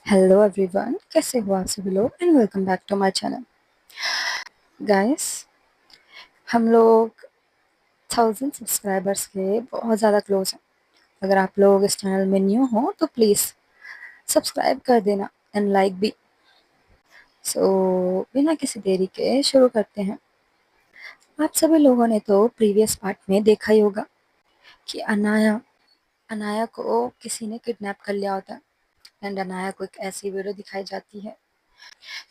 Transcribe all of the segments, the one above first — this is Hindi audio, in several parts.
हेलो एवरीवन, कैसे हो आप सभी लोग and welcome back to my channel. Guys, हम लोग 1000 सब्सक्राइबर्स के बहुत ज़्यादा क्लोज हैं। अगर आप लोग इस चैनल में न्यू हो तो प्लीज़ सब्सक्राइब कर देना एंड लाइक भी। बिना किसी देरी के शुरू करते हैं। आप सभी लोगों ने तो प्रीवियस पार्ट में देखा ही होगा कि अनाया अनाया को किसी ने किडनैप कर लिया होता है एंड अनाया को एक ऐसी वीडियो दिखाई जाती है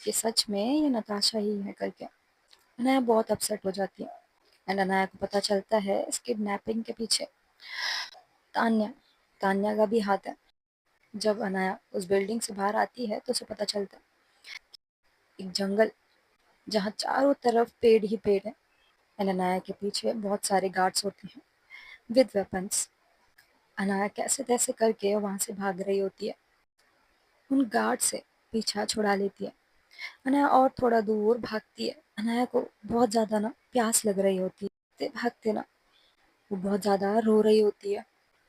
कि सच में ये नताशा ही है करके। अनाया बहुत अपसेट हो जाती है एंड अनाया को पता चलता है इस किडनैपिंग के पीछे तान्या तान्या का भी हाथ है। जब अनाया उस बिल्डिंग से बाहर आती है तो उसे पता चलता है एक जंगल जहाँ चारों तरफ पेड़ ही पेड़ है एंड अनाया के पीछे बहुत सारे गार्ड्स होते हैं विद वेपन्स। अनाया कैसे तैसे करके वहां से भाग रही होती है, उन गार्ड से पीछा छुड़ा लेती है। अनाया और थोड़ा दूर भागती है। अनाया को बहुत ज्यादा ना प्यास लग रही होती है। भागते भागते ना वो बहुत ज़्यादा रो रही होती है।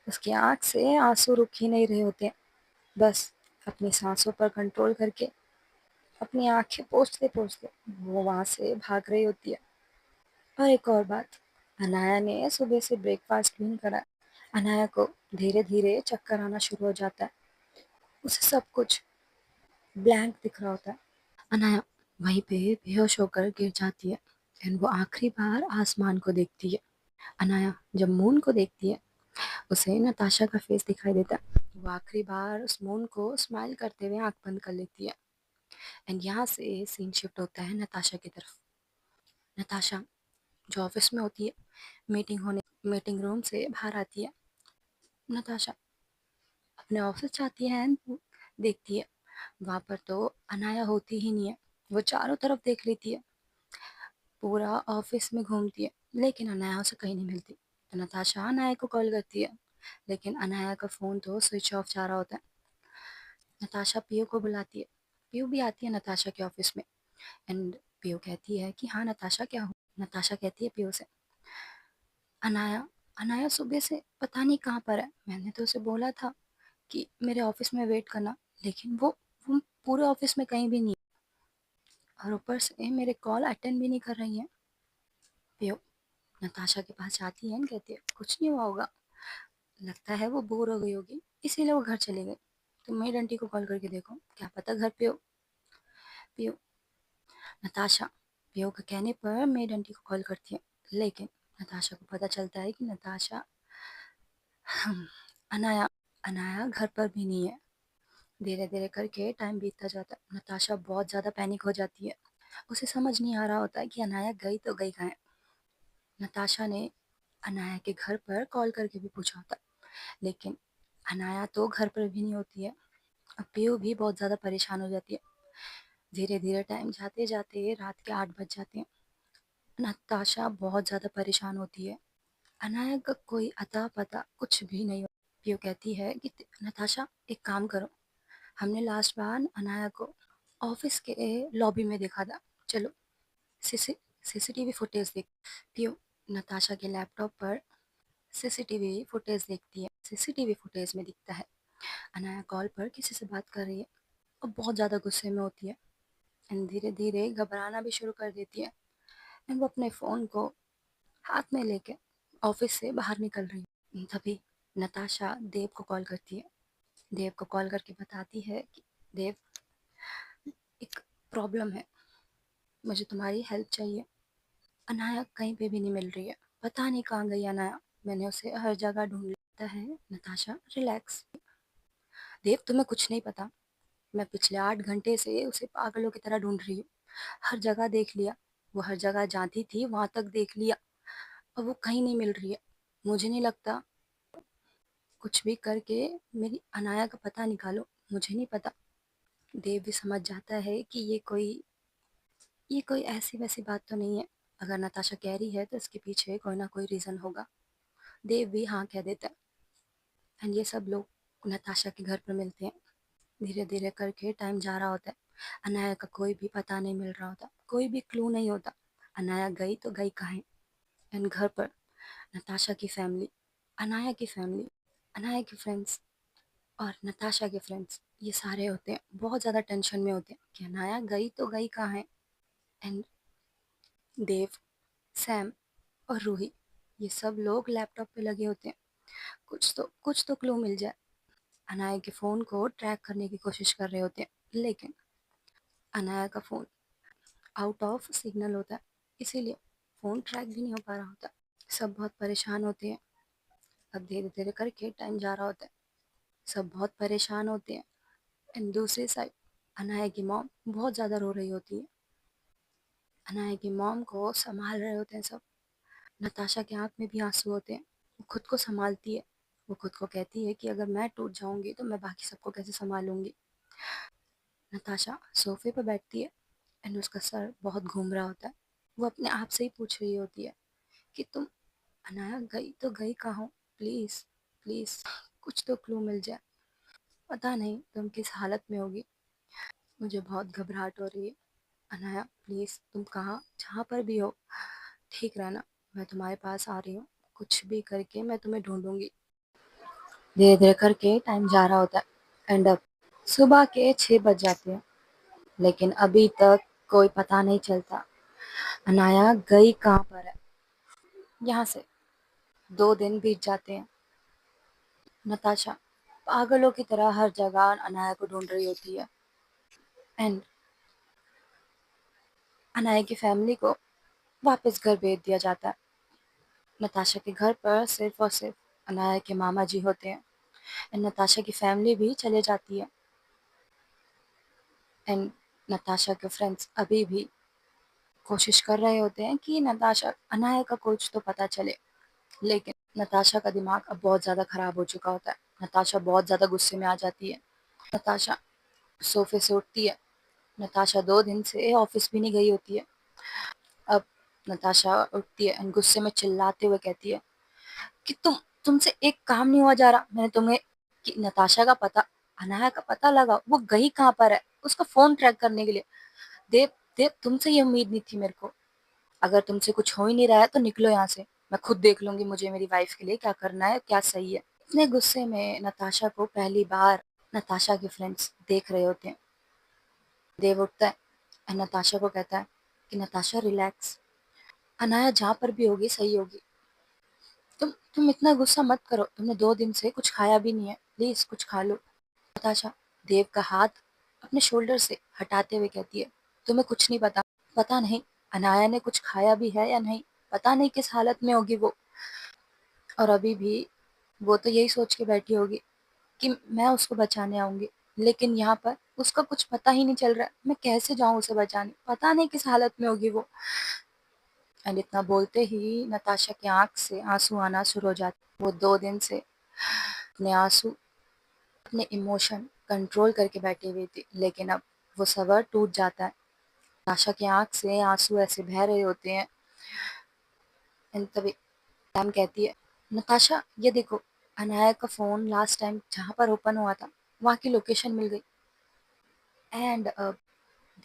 उसकी आँख से आँसू रुक ही नहीं रहे होते हैं। बस अपनी सांसों पर कंट्रोल करके अपनी आँखें पोंछते-पोंछते वो वहाँ से भाग रही होती है। और एक और बात, अनाया ने सुबह से ब्रेकफ़ास्ट भी नहीं करा। अनाया को धीरे-धीरे चक्कर आना शुरू हो जाता है। उसे सब कुछ ब्लैंक दिख रहा होता है। अनाया वहीं पे बेहोश होकर गिर जाती है एंड वो आखिरी बार आसमान को देखती है। अनाया जब मून को देखती है उसे नताशा का फेस दिखाई देता है। वो आखिरी बार उस मून को स्माइल करते हुए आंख बंद कर लेती है एंड यहाँ से सीन शिफ्ट होता है नताशा की तरफ। नताशा जो ऑफिस में होती है, मीटिंग रूम से बाहर आती है। नताशा अपने ऑफिस जाती है एंड देखती है वहाँ पर तो अनाया होती ही नहीं है। वो चारों तरफ देख लेती है, पूरा ऑफिस में घूमती है लेकिन अनाया उसे कहीं नहीं मिलती। तो नताशा अनाया को कॉल करती है लेकिन अनाया का फ़ोन तो स्विच ऑफ जा रहा होता है। नताशा पीयू को बुलाती है। पीयू भी आती है नताशा के ऑफिस में एंड पीयू कहती है कि हाँ नताशा, क्या हो। नताशा कहती है पीयू से, अनाया अनाया सुबह से पता नहीं कहाँ पर है। मैंने तो उसे बोला था कि मेरे ऑफिस में वेट करना, लेकिन वो पूरे ऑफिस में कहीं भी नहीं है और ऊपर से मेरे कॉल अटेंड भी नहीं कर रही है। पीयू नताशा के पास जाती है और कहती है कुछ नहीं हुआ होगा, लगता है वो बोर हो गई होगी इसीलिए वो घर चली गई। तुम मेरी आंटी को कॉल करके देखो, क्या पता घर पे हो। पीयू नताशा पीयू के कहने पर मेड आंटी को कॉल करती है लेकिन नताशा को पता चलता है कि नताशा अनाया अनाया घर पर भी नहीं है। धीरे धीरे करके टाइम बीतता जाता है। नताशा बहुत ज़्यादा पैनिक हो जाती है। उसे समझ नहीं आ रहा होता है कि अनाया गई तो गई कहाँ है। नताशा ने अनाया के घर पर कॉल करके भी पूछा होता है लेकिन अनाया तो घर पर भी नहीं होती है। अब पीयू भी बहुत ज़्यादा परेशान हो जाती है। धीरे धीरे टाइम जाते जाते रात के 8 बज जाते हैं। नताशा बहुत ज़्यादा परेशान होती है। अनाया का कोई अता पता कुछ भी नहीं। पियो कहती है कि नताशा एक काम करो, हमने लास्ट बार अनाया को ऑफिस के लॉबी में देखा था, चलो सीसी सीसीटीवी फुटेज देख। पियो नताशा के लैपटॉप पर सीसीटीवी फुटेज देखती है। सीसीटीवी फुटेज में दिखता है अनाया कॉल पर किसी से बात कर रही है और बहुत ज़्यादा गुस्से में होती है एंड धीरे धीरे घबराना भी शुरू कर देती है एंड वो अपने फ़ोन को हाथ में लेके ऑफिस से बाहर निकल रही है। तभी नताशा देव को कॉल करती है। देव को कॉल करके बताती है कि देव, एक प्रॉब्लम है, मुझे तुम्हारी हेल्प चाहिए। अनाया कहीं पे भी नहीं मिल रही है, पता नहीं कहाँ गई अनाया, मैंने उसे हर जगह ढूंढ लिया है। नताशा रिलैक्स। देव तुम्हें कुछ नहीं पता, मैं पिछले 8 घंटे से उसे पागलों की तरह ढूंढ रही हूँ। हर जगह देख लिया, वो हर जगह जाती थी वहां तक देख लिया, अब वो कहीं नहीं मिल रही है। मुझे नहीं लगता, कुछ भी करके मेरी अनाया का पता निकालो, मुझे नहीं पता। देव भी समझ जाता है कि ये कोई ऐसी वैसी बात तो नहीं है। अगर नताशा कह रही है तो इसके पीछे कोई ना कोई रीज़न होगा। देव भी हाँ कह देता है एंड ये सब लोग नताशा के घर पर मिलते हैं। धीरे धीरे करके टाइम जा रहा होता है। अनाया का कोई भी पता नहीं मिल रहा होता, कोई भी क्लू नहीं होता। अनाया गई तो गई कहाँ है। एंड घर पर नताशा की फैमिली, अनाया की फैमिली, अनाया के फ्रेंड्स और नताशा के फ्रेंड्स ये सारे होते हैं बहुत ज़्यादा टेंशन में होते हैं कि अनाया गई तो गई कहाँ है। एंड देव, सैम और रूही, ये सब लोग लैपटॉप पे लगे होते हैं। कुछ तो क्लू मिल जाए। अनाया के फ़ोन को ट्रैक करने की कोशिश कर रहे होते हैं, लेकिन अनाया का फ़ोन आउट ऑफ सिग्नल होता है, इसीलिए फ़ोन ट्रैक भी नहीं हो पा रहा होता। सब बहुत परेशान होते हैं। अब धीरे धीरे करके टाइम जा रहा होता है। सब बहुत परेशान होते हैं। एंड दूसरी साइड अनाया की मॉम बहुत ज़्यादा रो रही होती है। अनाया की मॉम को संभाल रहे होते हैं सब। नताशा की आंख में भी आंसू होते हैं। वो खुद को संभालती है। वो खुद को कहती है कि अगर मैं टूट जाऊंगी तो मैं बाकी सबको कैसे संभालूंगी। नताशा सोफे पर बैठती है एंड उसका सर बहुत घूम रहा होता है। वो अपने आप से ही पूछ रही होती है कि तुम, अनाया गई तो गई कहाँ हो? प्लीज़, प्लीज़ कुछ तो क्लू मिल जाए। पता नहीं तुम किस हालत में होगी। मुझे बहुत घबराहट हो रही है। अनाया प्लीज़ तुम कहाँ जहाँ पर भी हो ठीक रहना। मैं तुम्हारे पास आ रही हूँ। कुछ भी करके मैं तुम्हें ढूंढूंगी। धीरे धीरे करके टाइम जा रहा होता है। एंड अब सुबह के 6 बज जाते हैं, लेकिन अभी तक कोई पता नहीं चलता अनाया गई कहाँ पर है। यहाँ से 2 दिन बीत जाते हैं। नताशा पागलों की तरह हर जगह अनाया को ढूंढ रही होती है। एंड अनाया की फैमिली को वापस घर भेज दिया जाता है। नताशा के घर पर सिर्फ और सिर्फ अनाया के मामा जी होते हैं। एंड नताशा की फैमिली भी चले जाती है। एंड नताशा के फ्रेंड्स अभी भी कोशिश कर रहे होते हैं कि नताशा अनाया का कुछ तो पता चले, लेकिन नताशा का दिमाग अब बहुत ज़्यादा खराब हो चुका होता है। नताशा बहुत ज़्यादा गुस्से में आ जाती है। नताशा सोफे से उठती है। नताशा 2 दिन से ऑफिस भी नहीं गई होती है। अब नताशा उठती है एंड गुस्से में चिल्लाते हुए कहती है कि तुमसे एक काम नहीं हुआ जा रहा। मैंने तुम्हें कि नताशा का पता, अनाया का पता लगा वो गई कहाँ पर है, उसका फोन ट्रैक करने के लिए। देव, देव तुमसे ये उम्मीद नहीं थी मेरे को। अगर तुमसे कुछ हो ही नहीं रहा है तो निकलो यहाँ से। मैं खुद देख लूंगी मुझे मेरी वाइफ के लिए क्या करना है, क्या सही है। इतने गुस्से में नताशा को पहली बार नताशा के फ्रेंड्स देख रहे होते हैं। देव उठता है और नताशा को कहता है कि नताशा रिलैक्स, अनाया जहाँ पर भी होगी सही होगी। तुम इतना गुस्सा मत करो। तुमने 2 दिन से कुछ खाया भी नहीं है, प्लीज कुछ खा लो। नताशा देव का हाथ अपने शोल्डर से हटाते हुए कहती है तुम्हें कुछ नहीं पता। पता नहीं अनाया ने कुछ खाया भी है या नहीं। पता नहीं किस हालत में होगी वो। और अभी भी वो तो यही सोच के बैठी होगी कि मैं उसको बचाने आऊंगी, लेकिन यहाँ पर उसका कुछ पता ही नहीं चल रहा है। मैं कैसे जाऊं उसे बचाने? पता नहीं किस हालत में होगी वो। एंड इतना बोलते ही नताशा की आंख से आंसू आना शुरू हो जाते। वो 2 दिन से अपने आंसू, अपने इमोशन कंट्रोल करके बैठी हुई थी, लेकिन अब वो सबर टूट जाता है। नताशा की आंख से आंसू ऐसे बह रहे होते हैं। एंड तभी मैम कहती है नताशा ये देखो, अनाया का फोन लास्ट टाइम जहाँ पर ओपन हुआ था वहाँ की लोकेशन मिल गई। एंड अब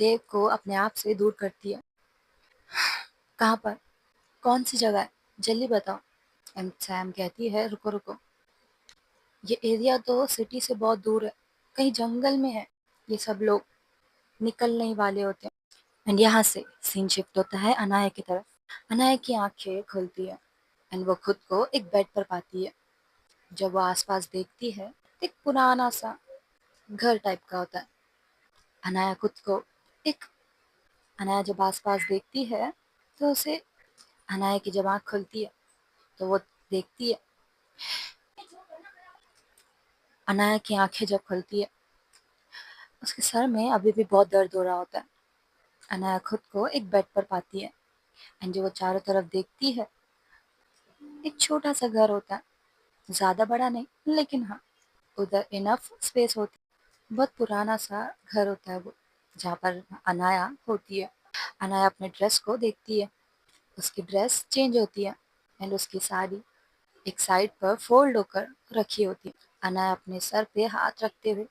देव को अपने आप से दूर करती है। कहाँ पर? कौन सी जगह है? जल्दी बताओ। एंड सैम कहती है रुको रुको, ये एरिया तो सिटी से बहुत दूर है, कहीं जंगल में है। ये सब लोग निकलने ही वाले होते हैं। एंड यहाँ से सीन शिफ्ट होता है अनाया की तरफ। अनाया की आंखें खुलती है एंड वो खुद को एक बेड पर पाती है। जब वो आसपास देखती है, एक पुराना सा घर टाइप का होता है। अनाया खुद को एक अनाया जब आसपास देखती है तो उसे, अनाया की जब आँख खुलती है तो वो देखती है, अनाया की आंखें जब खुलती है उसके सर में अभी भी बहुत दर्द हो रहा होता है। अनाया खुद को एक बेड पर पाती है एंड जो वो चारों तरफ देखती है, एक छोटा सा घर होता है। ज्यादा बड़ा नहीं, लेकिन हाँ उधर इनफ स्पेस होती है। बहुत पुराना सा घर होता है वो, जहाँ पर अनाया होती है। अनाया अपने ड्रेस को देखती है। उसकी ड्रेस चेंज होती है एंड उसकी साड़ी एक साइड पर फोल्ड होकर रखी होती है। अनाया अपने सर पे हाथ रखते हुए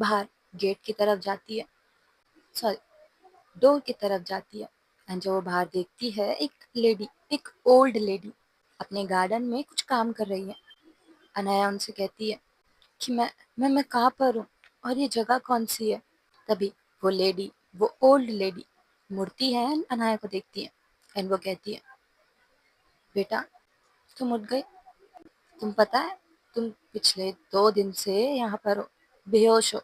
बाहर गेट की तरफ जाती है, सॉरी डोर की तरफ जाती है। एंड जो वो बाहर देखती है, एक लेडी, एक ओल्ड लेडी अपने गार्डन में कुछ काम कर रही है। अनाया उनसे कहती है कि मैं कहाँ पर हूँ? और ये जगह कौन सी है? तभी वो लेडी, वो ओल्ड लेडी मुड़ती है एंड अनाया को देखती है एंड वो कहती है, बेटा तुम उठ गए। तुम पता है, तुम पिछले 2 दिन से यहाँ पर बेहोश हो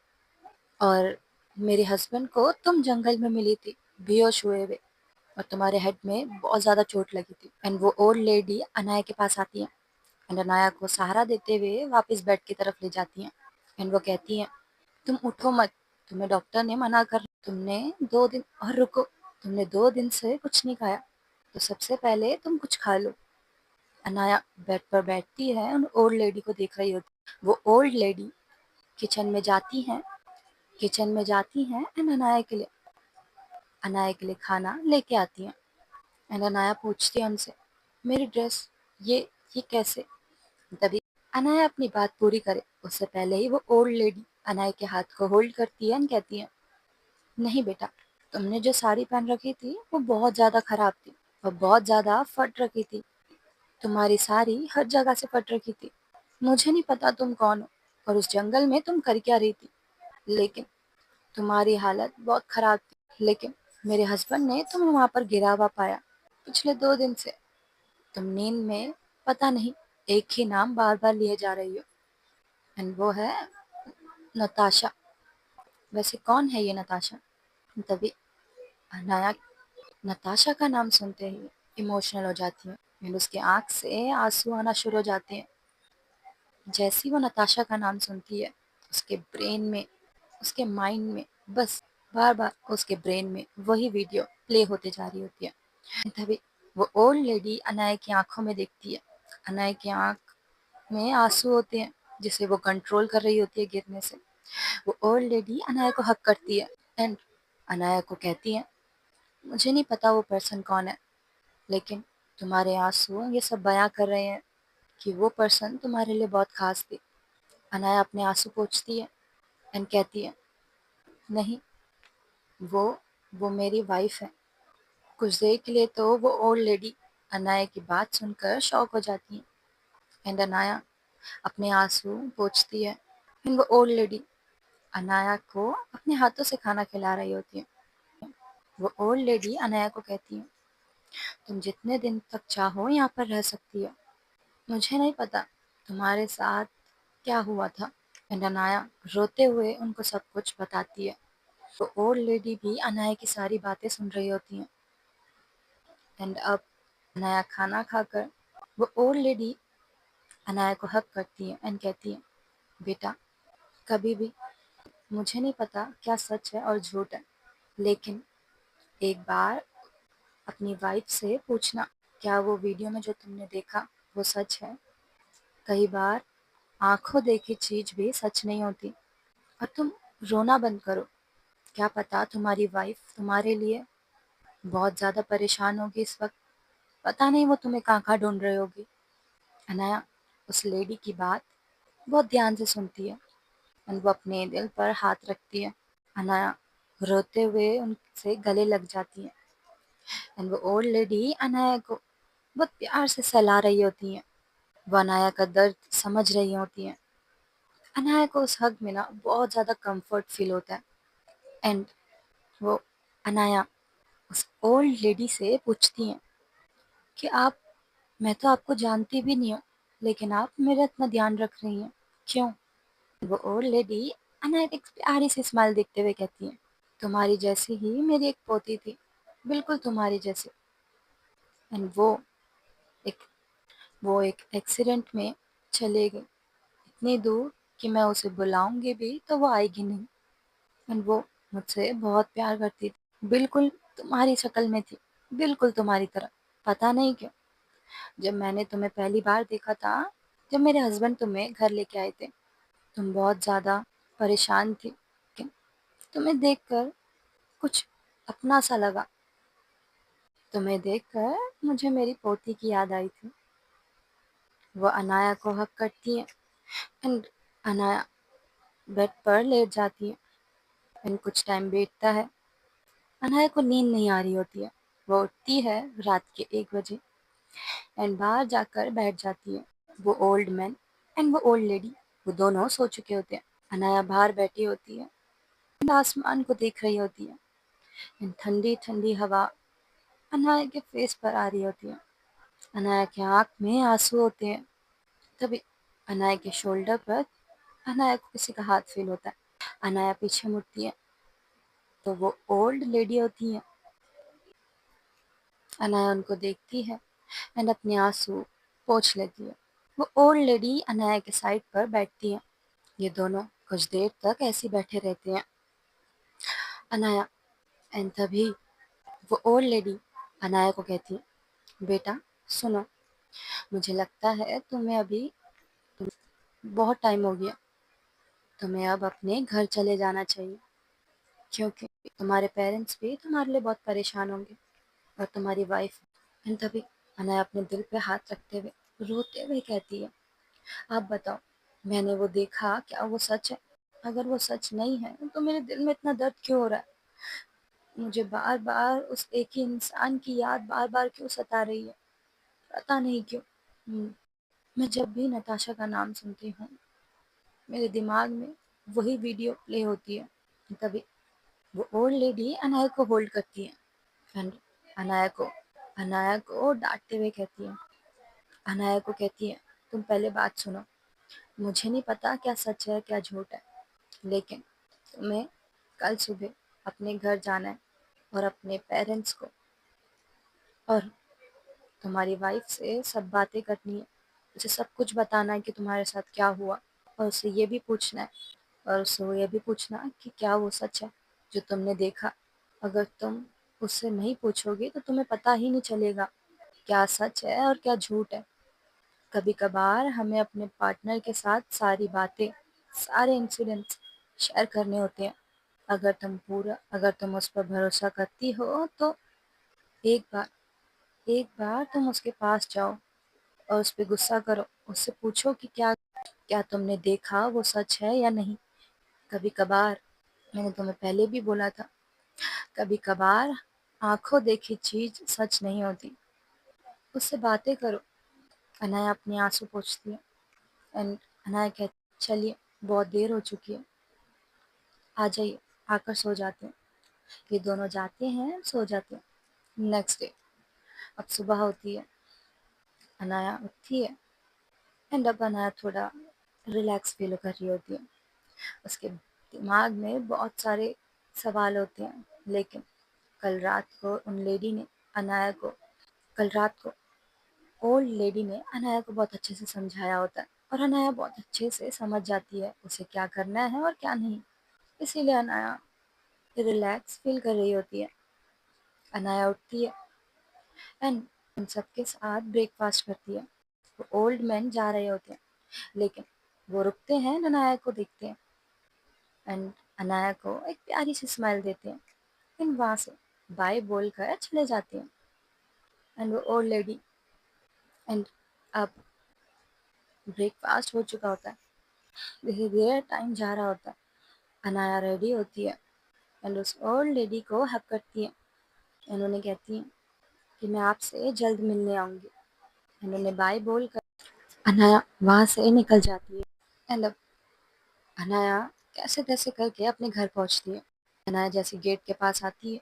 और मेरे हस्बैंड को तुम जंगल में मिली थी बेहोश हुए हुए और तुम्हारे हेड में बहुत ज्यादा चोट लगी थी। एंड वो ओल्ड लेडी अनाया के पास आती है एंड अनाया को सहारा देते हुए वापस बेड की तरफ ले जाती हैं एंड वो कहती हैं, तुम उठो मत, तुम्हें डॉक्टर ने मना कर, तुमने 2 दिन और रुको, तुमने 2 दिन से कुछ नहीं खाया, तो सबसे पहले तुम कुछ खा लो। अनाया बेड पर बैठती है और ओल्ड लेडी को देख रही होती है। वो ओल्ड लेडी किचन में जाती हैं, किचन में जाती हैं एंड अनाया के लिए खाना लेके आती हैं एंड अनाया पूछती है उनसे, मेरी ड्रेस, ये ये कैसे? तभी अनाया अपनी बात पूरी करे उससे पहले ही वो ओल्ड लेडी अनाया के हाथ को होल्ड करती है एंड कहती है, नहीं बेटा, तुमने जो साड़ी पहन रखी थी वो बहुत ज्यादा खराब थी और बहुत ज्यादा फट रखी थी। तुम्हारी साड़ी हर जगह से फट रखी थी। मुझे नहीं पता तुम कौन हो और उस जंगल में तुम कर क्या रही थी, लेकिन तुम्हारी हालत बहुत खराब थी। लेकिन मेरे हस्बैंड ने तुम्हें वहां पर गिरा हुआ पाया। पिछले 2 दिन से तुम नींद में पता नहीं एक ही नाम बार बार लिए जा रही हो एंड वो है नताशा। वैसे कौन है ये नताशा? तभी अनाया नताशा का नाम सुनते ही इमोशनल हो जाती है एंड उसके आंख से आंसू आना शुरू हो जाते हैं। जैसी वो नताशा का नाम सुनती है, उसके ब्रेन में, उसके माइंड में बस बार बार उसके ब्रेन में वही वीडियो प्ले होते जा रही होती है। तभी वो ओल्ड लेडी अनाया की आंखों में देखती है। अनाया की आंख में आंसू होते हैं जिसे वो कंट्रोल कर रही होती है गिरने से। वो ओल्ड लेडी अनाया को हक करती है एंड अनाया को कहती है, मुझे नहीं पता वो पर्सन कौन है, लेकिन तुम्हारे आंसू ये सब बयां कर रहे हैं कि वो पर्सन तुम्हारे लिए बहुत खास थी। अनाया अपने आंसू पोंछती है एंड कहती है, नहीं, वो वो मेरी वाइफ है। कुछ देर के लिए तो वो ओल्ड लेडी अनाया की बात सुनकर शॉक हो जाती है एंड अनाया अपने आंसू पोंछती है एंड वो ओल्ड लेडी अनाया को अपने हाथों से खाना खिला रही होती है। वो ओल्ड लेडी अनाया को कहती है, तुम जितने दिन तक चाहो यहाँ पर रह सकती हो। मुझे नहीं पता तुम्हारे साथ क्या हुआ था। एंड अनाया रोते हुए उनको सब कुछ बताती है। तो ओल्ड लेडी भी अनाया की सारी बातें सुन रही होती हैं एंड अब अनाया खाना खाकर वो ओल्ड लेडी अनाया को हक करती है एंड कहती है, बेटा, कभी भी, मुझे नहीं पता क्या सच है और झूठ है, लेकिन एक बार अपनी वाइफ से पूछना, क्या वो वीडियो में जो तुमने देखा वो सच है? कई बार आंखों देखी चीज भी सच नहीं होती। और तुम रोना बंद करो, क्या पता तुम्हारी वाइफ तुम्हारे लिए बहुत ज्यादा परेशान होगी इस वक्त, पता नहीं वो तुम्हें कहाँ कहाँ ढूंढ रही होगी। अनाया उस लेडी की बात बहुत ध्यान से सुनती है और वो अपने दिल पर हाथ रखती है। अनाया रोते हुए उनसे गले लग जाती है एंड वो ओल्ड लेडी अनाया को बहुत प्यार से सहला रही होती हैं। वो अनाया का दर्द समझ रही होती हैं। अनाया को उस हग में ना बहुत ज्यादा कंफर्ट फील होता है एंड वो अनाया उस ओल्ड लेडी से पूछती हैं कि आप, मैं तो आपको जानती भी नहीं हूँ, लेकिन आप मेरा इतना ध्यान रख रही हैं, क्यों? वो ओल्ड लेडी अनाया को एक प्यारी सी स्माइल देखते हुए कहती है, तुम्हारी जैसी ही मेरी एक पोती थी, बिल्कुल तुम्हारी जैसे। एंड एक वो एक एक्सीडेंट में चले गए, इतनी दूर कि मैं उसे बुलाऊंगी भी तो वो आएगी नहीं। एंड वो मुझसे बहुत प्यार करती थी, बिल्कुल तुम्हारी शक्ल में थी, बिल्कुल तुम्हारी तरह। पता नहीं क्यों, जब मैंने तुम्हें पहली बार देखा था, जब मेरे हस्बैंड तुम्हें घर लेके आए थे, तुम बहुत ज़्यादा परेशान थी, लेकिन तुम्हें देखकर कुछ अपना सा लगा। तुम्हें देखकर मुझे मेरी पोती की याद आई थी। वो अनाया को हक करती है एंड अनाया बेड पर लेट जाती है एंड कुछ टाइम बीतता है। अनाया को नींद नहीं आ रही होती है। वो उठती है रात के 1 बजे एंड बाहर जाकर बैठ जाती है। वो ओल्ड मैन एंड वो ओल्ड लेडी, वो दोनों सो चुके होते हैं। अनाया बाहर बैठी होती है, आसमान को देख रही होती है। ठंडी ठंडी हवा अनाया के फेस पर आ रही होती है। अनाया की आंख में आंसू होते हैं। तभी अनाया के शोल्डर पर अनाया को किसी का हाथ फील होता है। अनाया पीछे मुड़ती है तो वो ओल्ड लेडी होती है। अनाया उनको देखती है एंड अपने आंसू पोंछ लेती है। वो ओल्ड लेडी अनाया के साइड पर बैठती है। ये दोनों कुछ देर तक ऐसे ही बैठे रहते हैं। अनाया एंड तभी वो ओल्ड लेडी अनाया को कहती है, बेटा सुनो, मुझे लगता है तुम्हें अभी बहुत टाइम हो गया, तुम्हें अब अपने घर चले जाना चाहिए, क्योंकि तुम्हारे पेरेंट्स भी तुम्हारे लिए बहुत परेशान होंगे और तुम्हारी वाइफ। एंड तभी अनाया अपने दिल पे हाथ रखते हुए रोते हुए कहती है, आप बताओ, मैंने वो देखा, क्या वो सच है? अगर वो सच नहीं है तो मेरे दिल में इतना दर्द क्यों हो रहा है? मुझे बार बार उस एक ही इंसान की याद बार बार क्यों सता रही है? पता नहीं क्यों। मैं जब भी नताशा का नाम सुनती हूँ, मेरे दिमाग में वही वीडियो प्ले होती है। तभी वो ओल्ड लेडी अनाया को होल्ड करती है एंड अनाया को अनाया को डांटते हुए कहती है, अनाया को कहती है, तुम पहले बात सुनो, मुझे नहीं पता क्या सच है क्या झूठ है, लेकिन तुम्हें कल सुबह अपने घर जाना है और अपने पेरेंट्स को और तुम्हारी वाइफ से सब बातें करनी है। उसे सब कुछ बताना है कि तुम्हारे साथ क्या हुआ, और उससे ये भी पूछना है, और उससे वो ये भी पूछना कि क्या वो सच है जो तुमने देखा। अगर तुम उससे नहीं पूछोगे तो तुम्हें पता ही नहीं चलेगा क्या सच है और क्या झूठ है। कभी कभार हमें अपने पार्टनर के साथ सारी बातें, सारे इंसिडेंट्स शेयर करने होते हैं। अगर तुम उस पर भरोसा करती हो तो एक बार एक बार तुम उसके पास जाओ और उस पे गुस्सा करो, उससे पूछो कि क्या क्या तुमने देखा वो सच है या नहीं। कभी कभार, मैंने तुम्हें पहले भी बोला था, कभी कभार आंखों देखी चीज सच नहीं होती। उससे बातें करो। अनाया अपनी आंसू पोंछती है एंड अनाया कहती, चलिए बहुत देर हो चुकी है, आ जाइए, आकर सो जाते हैं। ये दोनों जाते हैं, सो जाते हैं। नेक्स्ट डे, अब सुबह होती है। अनाया उठती है एंड अब अनाया थोड़ा रिलैक्स फील कर रही होती है। उसके दिमाग में बहुत सारे सवाल होते हैं, लेकिन कल रात को उन लेडी ने अनाया को कल रात को ओल्ड लेडी ने अनाया को बहुत अच्छे से समझाया होता है और अनाया बहुत अच्छे से समझ जाती है उसे क्या करना है और क्या नहीं। इसीलिए अनाया रिलैक्स फील कर रही होती है। अनाया उठती है एंड उन सबके साथ ब्रेकफास्ट करती है। वो ओल्ड मैन जा रहे होते हैं, लेकिन वो रुकते हैं, अनाया को देखते हैं एंड अनाया को एक प्यारी सी स्माइल देते हैं एंड वहाँ से बाय बोलकर चले जाते हैं। एंड वो ओल्ड लेडी एंड अब ब्रेकफास्ट हो चुका होता है। धीरे धीरे टाइम जा रहा होता है। अनाया रेडी होती है एंड उस ओल्ड लेडी को हक करती है। उन्होंने कहती है कि मैं आपसे जल्द मिलने आऊंगी। उन्होंने बाय बोलकर अनाया वहां से निकल जाती है एंड अब अनाया कैसे तैसे करके अपने घर पहुंचती है। अनाया जैसे गेट के पास आती है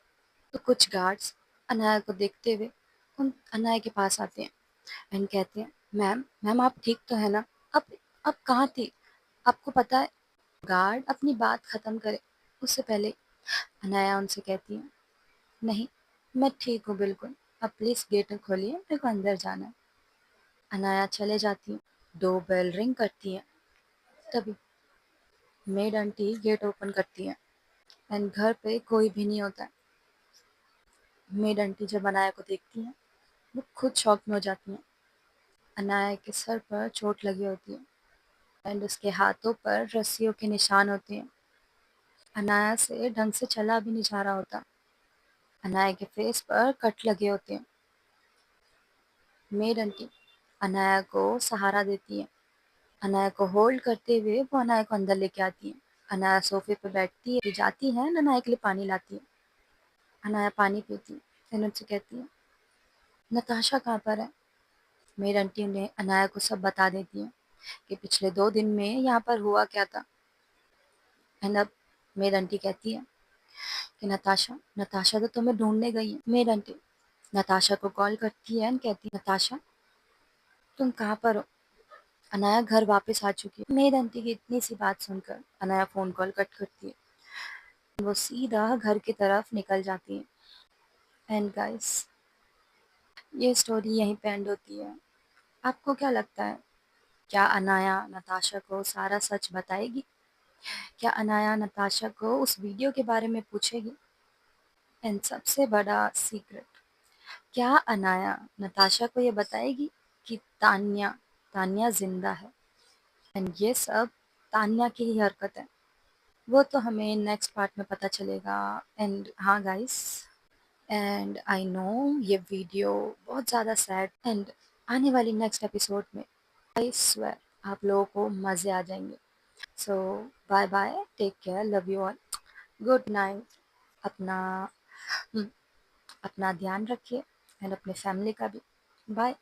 तो कुछ गार्ड्स अनाया को देखते हुए उन अनाया के पास आते हैं एंड कहते हैं, मैम मैम आप ठीक तो है ना? अब कहाँ थी? आपको पता है? गार्ड अपनी बात खत्म करे उससे पहले अनाया उनसे कहती है, नहीं, मैं ठीक हूँ बिल्कुल, अब प्लीज़ गेट खोलिए, मेरे को अंदर जाना है। अनाया चले जाती है। दो बेल रिंग करती है। तभी मेड आंटी गेट ओपन करती है एंड घर पे कोई भी नहीं होता है। मेड आंटी जब अनाया को देखती है, वो खुद शॉक में हो जाती हैं। अनाया के सर पर चोट लगी होती है एंड उसके हाथों पर रस्सियों के निशान होते हैं। अनाया से ढंग से चला भी नहीं जा रहा होता। अनाया के फेस पर कट लगे होते हैं। मेड आंटी अनाया को सहारा देती है। अनाया को होल्ड करते हुए वो अनाया को अंदर लेके आती है। अनाया सोफे पर बैठती है, जाती है, अनाया के लिए पानी लाती है। अनाया पानी पीती है, फिर उनसे कहती है, नताशा कहाँ पर है? मेड आंटी उन्हें अनाया को सब बता देती है कि पिछले 2 दिन में यहाँ पर हुआ क्या था। एंड अब मेड आंटी कहती है कि नताशा नताशा तो तुम्हें ढूंढने गई है। मेड आंटी नताशा को कॉल करती है एंड कहती है, नताशा तुम कहाँ पर हो? अनाया घर वापस आ चुकी है। मेड आंटी की इतनी सी बात सुनकर अनाया फोन कॉल कट करती है। वो सीधा घर की तरफ निकल जाती है। एंड गाइस, ये स्टोरी यहीं पे एंड होती है। आपको क्या लगता है, क्या अनाया नताशा को सारा सच बताएगी? क्या अनाया नताशा को उस वीडियो के बारे में पूछेगी? एंड सबसे बड़ा सीक्रेट, क्या अनाया नताशा को ये बताएगी कि तान्या तान्या जिंदा है? एंड ये सब तान्या की ही हरकत है। वो तो हमें नेक्स्ट पार्ट में पता चलेगा। एंड हाँ गाइस, एंड आई नो ये वीडियो बहुत ज़्यादा सैड, एंड आने वाली नेक्स्ट एपिसोड में आई स्वेयर आप लोगों को मज़े आ जाएंगे। So bye bye, take care, love you all, good night. अपना हम्म, अपना ध्यान रखिए एंड अपने फैमिली का भी। बाय।